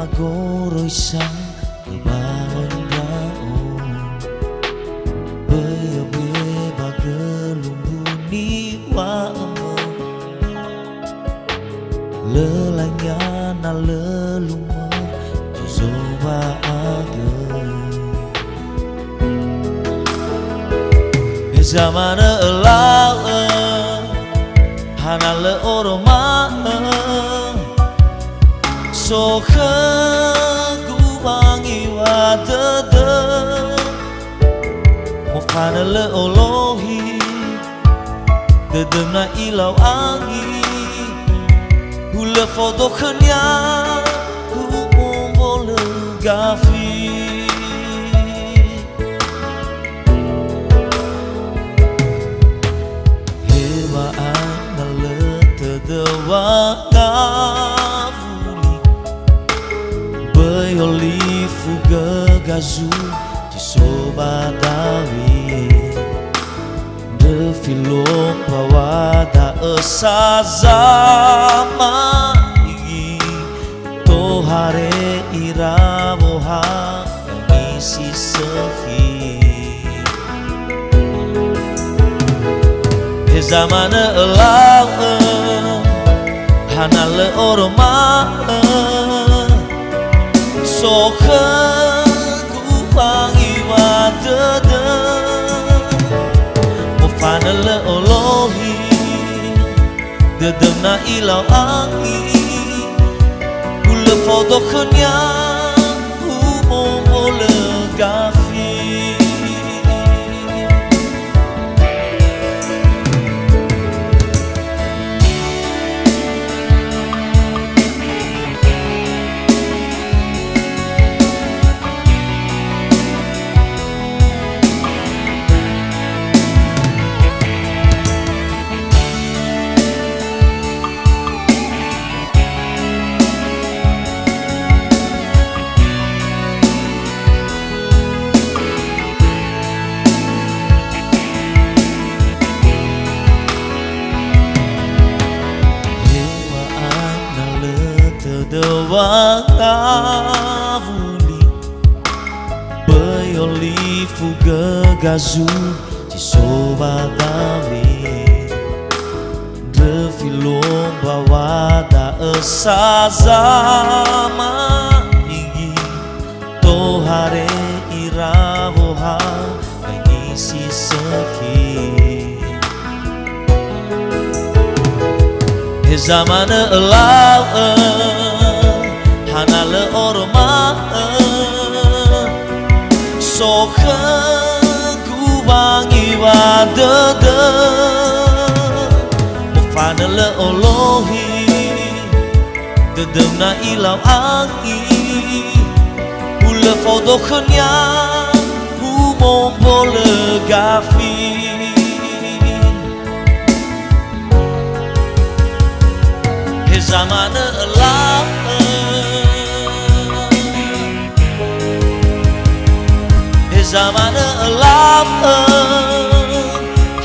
magoroy sang kabaon daon Bayabe bagelumbuni waama Lelanya na leluma Tuzoba aga Zamana elau Hana le oroma Soka gubangi wa dede Mofana le olohi Dedem na ilau angi Hule foto kenya HUMOMBO le GAFI Wangavuli Bayoli fuga gazu Di sobadawi De filom pawada esazama Igi Tohare iraboha Misi sehi Zamana elau Hana le oroma Soka gubangi wa dede Mofana le olohi Dedem na ilau angi Hule foto kenya HUMOMBO le GAFI Wangavuli Bayoli fuga gazu Di sobadawi De filom bawada esazama Igi Tohare iraboha Mengisi sehi Zamana elau Hana le oroma Soka gubangi wa dede Mofana le olohi Dedem na ilau angi Hule foto kenya HUMOMBO le GAFI Zamana elau Zamana elau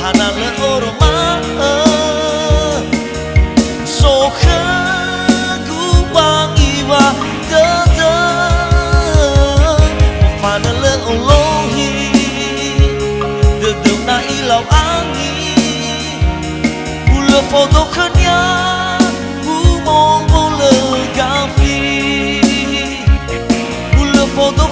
Hana le oroma Soka gubangi wa dede Mofana le olohi Dedem na ilau angi Hule foto kenya HUMOMBO le GAFI Hule foto